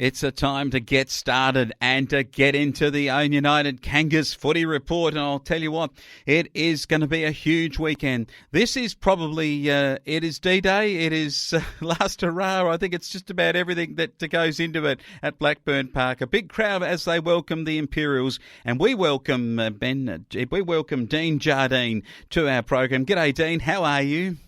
It's a time to get started and to get into the Own United Kangas footy report. And I'll tell you what, it is going to be a huge weekend. This is probably, it is D-Day, it is last hurrah. I think it's just about everything that goes into it at Blackburn Park. A big crowd as they welcome the Imperials. And we welcome, we welcome Dean Jardine to our program. G'day, Dean. How are you?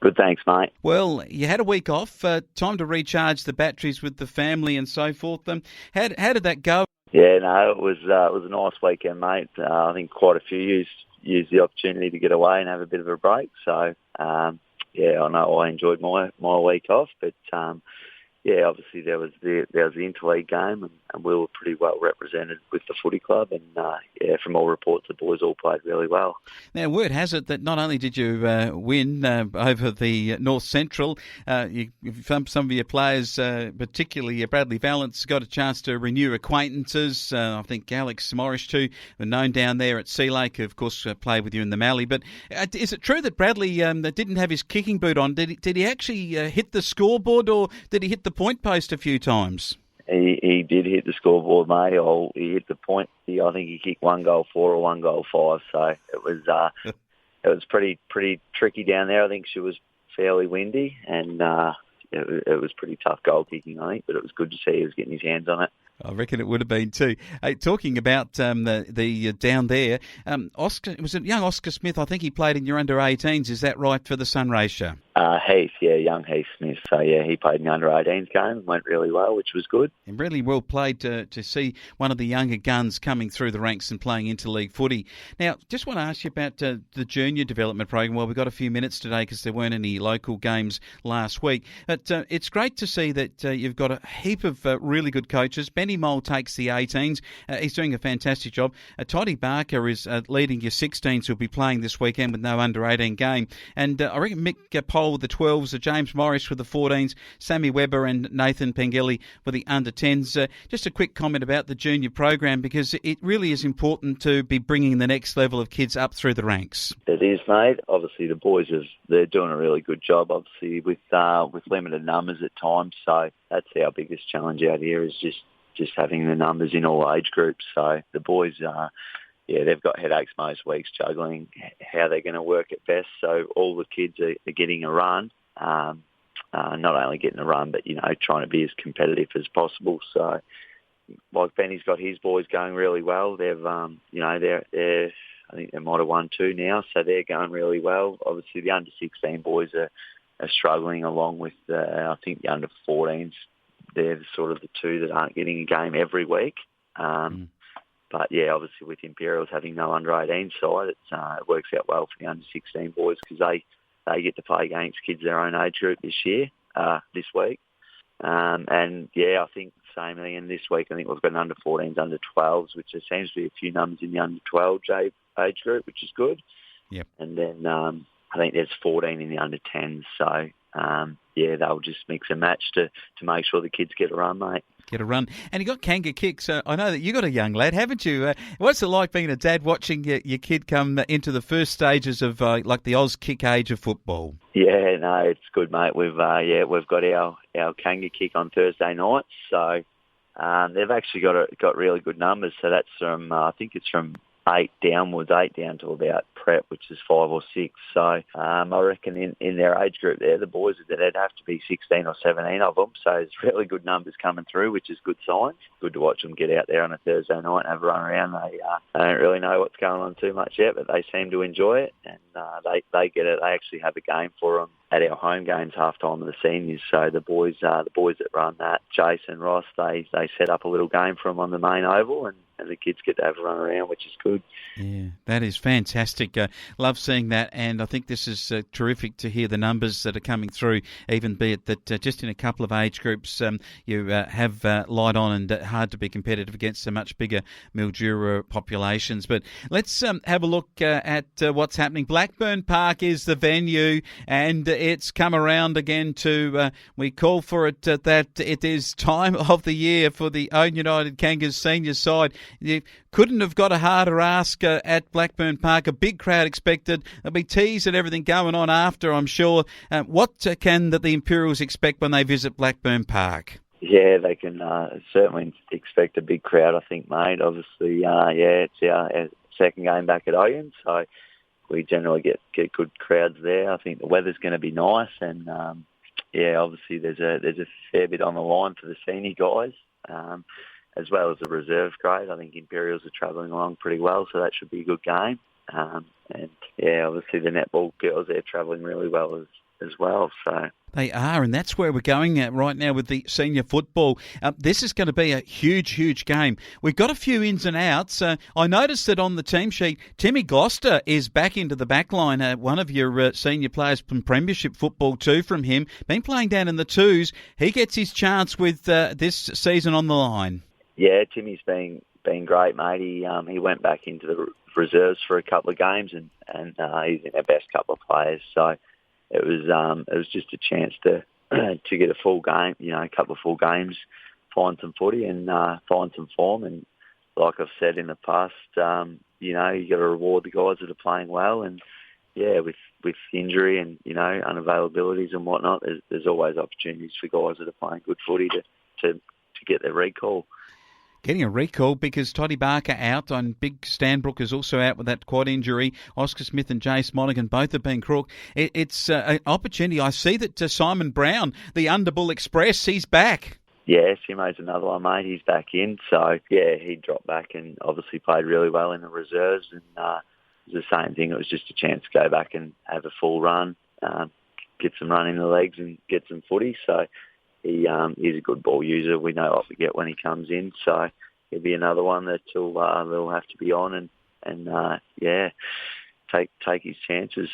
Good, thanks, mate. Well, you had a week off, time to recharge the batteries with the family and so forth. How did that go? Yeah, no, it was a nice weekend, mate. I think quite a few used the opportunity to get away and have a bit of a break. So, yeah, I know I enjoyed my week off, but yeah, obviously there was the interleague game, and we were pretty well represented with the footy club, and yeah, from all reports, the boys all played really well. Now, word has it that not only did you win over the North Central, some of your players, particularly Bradley Valance, got a chance to renew acquaintances. I think Alex Morris too, known down there at Sea Lake, who of course played with you in the Mallee. But is it true that Bradley that didn't have his kicking boot on? Did he actually hit the scoreboard, or did he hit the point post a few times? He did hit the scoreboard, mate. He hit the point. I think he kicked 1 goal 4 or 1 goal 5. So it was pretty tricky down there. I think she was fairly windy, and it was pretty tough goal kicking, I think. But it was good to see he was getting his hands on it. I reckon it would have been too. Hey, talking about the down there, Oscar, was it young Oscar Smith? I think he played in your under-18s. Is that right, for the Sunraysia? Heath, yeah, young Heath Smith. So yeah, he played in the under-18s game, went really well, which was good. And really well played to see one of the younger guns coming through the ranks and playing interleague footy. Now, just want to ask you about the junior development program. Well, we've got a few minutes today because there weren't any local games last week. But it's great to see that you've got a heap of really good coaches. Benny Mole takes the 18s. He's doing a fantastic job. Toddy Barker is leading your 16s, who'll be playing this weekend with no under-18 game. And I reckon Mick Poll with the 12s, James Morris with the 14s, Sammy Webber and Nathan Pengelly with the under-10s. Just a quick comment about the junior program, because it really is important to be bringing the next level of kids up through the ranks. It is, mate. Obviously, the boys they're doing a really good job, obviously, with limited numbers at times. So that's our biggest challenge out here, is just having the numbers in all age groups. So the boys, they've got headaches most weeks juggling how they're going to work it best. So all the kids are getting a run, not only getting a run, but, trying to be as competitive as possible. So like Benny's got his boys going really well. They've, they're I think they might have won 2 now, so they're going really well. Obviously the under-16 boys are struggling, along with, I think, the under-14s. They're sort of the 2 that aren't getting a game every week. But, yeah, obviously with Imperials having no under-18 side, it works out well for the under-16 boys, because they get to play against kids their own age group this week. And, yeah, I think same again this week. I think we've got an under-14s, under-12s, which there seems to be a few numbers in the under-12 age group, which is good. Yep. And then I think there's 14 in the under-10s, so... yeah, they'll just mix and match to make sure the kids get a run, mate. Get a run. And you got Kanga kicks. I know that you got a young lad, haven't you? What's it like being a dad, watching your kid come into the first stages of like the Oz kick age of football? Yeah, no, it's good, mate. We've got our Kanga kick on Thursday night, so they've actually got really good numbers. So that's from I think it's from 8 down to about prep, which is 5 or 6. So I reckon in their age group there, the boys, there'd have to be 16 or 17 of them. So there's really good numbers coming through, which is good signs. Good to watch them get out there on a Thursday night and have a run around. They don't really know what's going on too much yet, but they seem to enjoy it, and they get it. They actually have a game for them at our home games, half-time of the seniors. So the boys that run that, Jason, Ross, they set up a little game for them on the main oval, and the kids get to have a run around, which is good. Yeah, that is fantastic. Love seeing that, and I think this is terrific to hear the numbers that are coming through, even be it that just in a couple of age groups you have light on, and hard to be competitive against the much bigger Mildura populations. But let's have a look at what's happening. Blackburn Park is the venue, and it's come around again to, we call for it that it is time of the year for the Own United Kangas senior side. You couldn't have got a harder ask at Blackburn Park. A big crowd expected. There'll be teas and everything going on after, I'm sure. What can the Imperials expect when they visit Blackburn Park? Yeah, they can certainly expect a big crowd, I think, mate. Obviously, it's our second game back at Owen, so we generally get good crowds there. I think the weather's going to be nice, and obviously there's a fair bit on the line for the senior guys, as well as the reserve grade. I think Imperials are travelling along pretty well, so that should be a good game. Obviously the netball girls, they're travelling really well as well. So they are, and that's where we're going at right now with the senior football. This is going to be a huge, huge game. We've got a few ins and outs. I noticed that on the team sheet, Timmy Gloucester is back into the back line. One of your senior players from Premiership football too from him. Been playing down in the twos. He gets his chance with this season on the line. Yeah, Timmy's been great, mate. He went back into the reserves for a couple of games, and he's in our best couple of players. So it was just a chance to get a full game, a couple of full games, find some footy and find some form. And like I've said in the past, you got to reward the guys that are playing well. And with injury and unavailabilities and whatnot, there's always opportunities for guys that are playing good footy to get their recall. Getting a recall because Toddy Barker out and Big Stanbrook is also out with that quad injury. Oscar Smith and Jace Monaghan both have been crook. It's an opportunity. I see that Simon Brown, the Underbull Express, he's back. Yeah, Simo's another one, mate. He's back in. So, he dropped back and obviously played really well in the reserves. And it was the same thing. It was just a chance to go back and have a full run, get some run in the legs and get some footy. So he's a good ball user. We know what we get when he comes in, so he'll be another one that they'll have to be on and take his chances.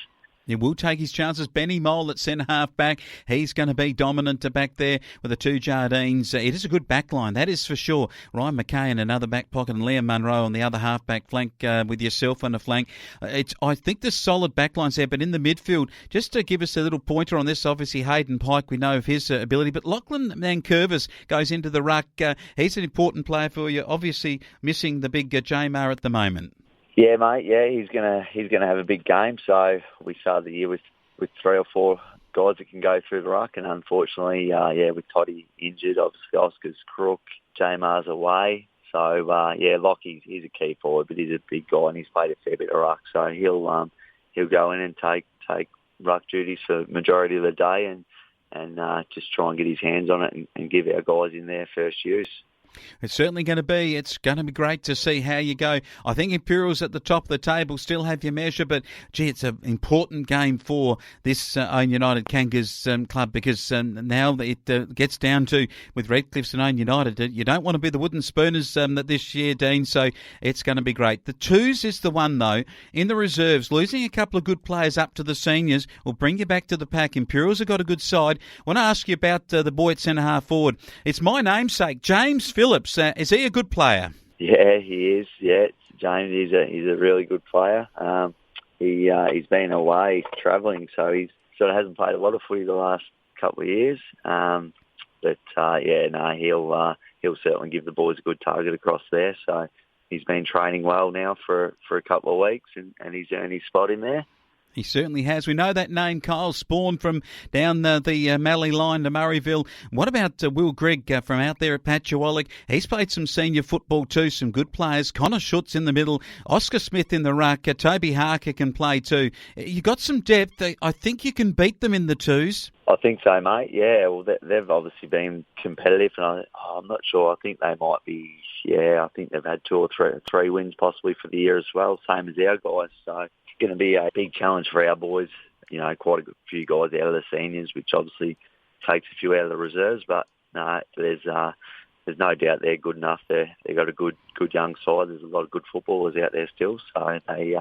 He will take his chances. Benny Mole at centre half back. He's going to be dominant back there with the two Jardines. It is a good back line, that is for sure. Ryan McKay in another back pocket and Liam Munro on the other half back flank with yourself on the flank. I think there's solid back lines there, but in the midfield, just to give us a little pointer on this, obviously Hayden Pike, we know of his ability, but Lachlan Nankervis goes into the ruck. He's an important player for you, obviously missing the big J-Mar at the moment. Yeah, mate. Yeah, he's gonna have a big game. So we started the year with 3 or 4 guys that can go through the ruck, and unfortunately, with Toddy injured, obviously Oscar's crook, J-Mar's away. So Lockie's he's a key forward, but he's a big guy and he's played a fair bit of ruck. So he'll go in and take ruck duties for the majority of the day, and just try and get his hands on it and give our guys in there first use. It's certainly going to be. It's going to be great to see how you go. I think Imperials at the top of the table still have your measure, but it's an important game for this Owen United Kangas club because now it gets down to with Redcliffs and Owen United, you don't want to be the wooden spooners this year, Dean. So it's going to be great. The twos is the one though. In the reserves, losing a couple of good players up to the seniors will bring you back to the pack. Imperials have got a good side. I want to ask you about the boy at centre half forward. It's my namesake, James Phillips. Is he a good player? Yeah, he is. Yeah, James, he's a really good player. He's been away travelling, so he sort of hasn't played a lot of footy the last couple of years. He'll certainly give the boys a good target across there. So he's been training well now for a couple of weeks, and he's earned his spot in there. He certainly has. We know that name, Kyle Spawn, from down the Mallee line to Murrayville. What about Will Gregg from out there at Patchawallick? He's played some senior football too, some good players. Connor Schutz in the middle, Oscar Smith in the ruck, Toby Harker can play too. You got some depth. I think you can beat them in the twos. I think so, mate. Yeah, well, they've obviously been competitive, and I'm not sure. I think they might be. Yeah, I think they've had 2 or 3 wins possibly for the year as well, same as our guys. So going to be a big challenge for our boys. Quite a good few guys out of the seniors, which obviously takes a few out of the reserves. But no, there's no doubt they're good enough. They've got a good young side. There's a lot of good footballers out there still. So they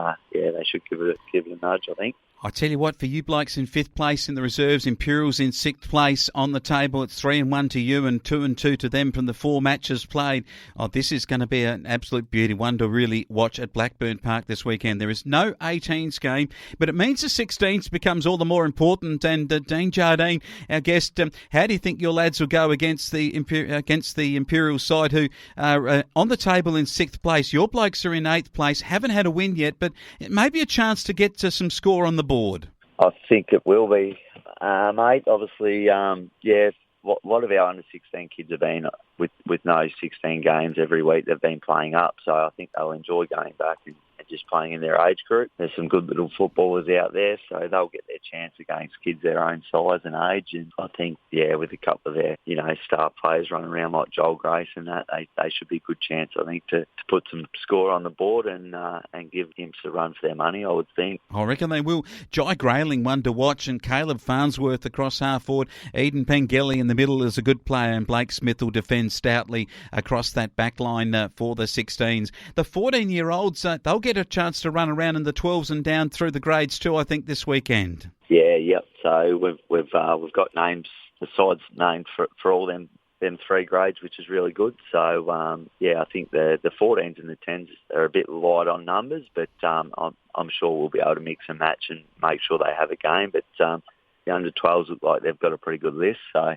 should give it a nudge, I think. I tell you what, for you blokes in 5th place in the reserves, Imperials in 6th place on the table. It's 3-1 to you and 2-2 to them from the 4 matches played. Oh, this is going to be an absolute beauty, one to really watch at Blackburn Park this weekend. There is no 18s game, but it means the 16s becomes all the more important. And Dean Jardine, our guest, how do you think your lads will go against the Imperial side who are on the table in 6th place? Your blokes are in 8th place, haven't had a win yet, but it may be a chance to get to some score on the board. I think it will be, mate. Obviously, a lot of our under-16 kids have been with no 16 games every week. They've been playing up, so I think they'll enjoy going back and just playing in their age group. There's some good little footballers out there, so they'll get their chance against kids their own size and age. And I think, with a couple of their, star players running around like Joel Grace and that, they should be a good chance, I think, to put some score on the board and give him a run for their money, I would think. I reckon they will. Jai Grayling, one to watch, and Caleb Farnsworth across half forward. Eden Pengelly in the middle is a good player, and Blake Smith will defend stoutly across that back line for the 16s. The 14-year-olds, they'll get a chance to run around in the 12s and down through the grades too, I think, this weekend. Yep. So we've got names, the sides named for all them three grades, which is really good. So I think the 14s and the 10s are a bit light on numbers, but I'm sure we'll be able to mix and match and make sure they have a game. But the under 12s look like they've got a pretty good list. So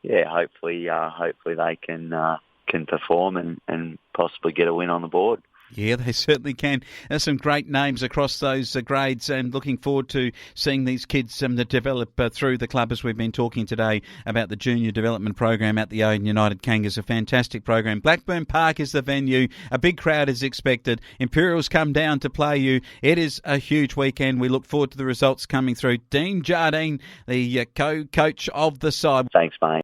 hopefully they can perform and possibly get a win on the board. Yeah, they certainly can. There's some great names across those grades, and looking forward to seeing these kids that develop through the club, as we've been talking today about the junior development program at the Aden United Kangas. A fantastic program. Blackburn Park is the venue. A big crowd is expected. Imperials come down to play you. It is a huge weekend. We look forward to the results coming through. Dean Jardine, the co-coach of the side. Thanks, mate.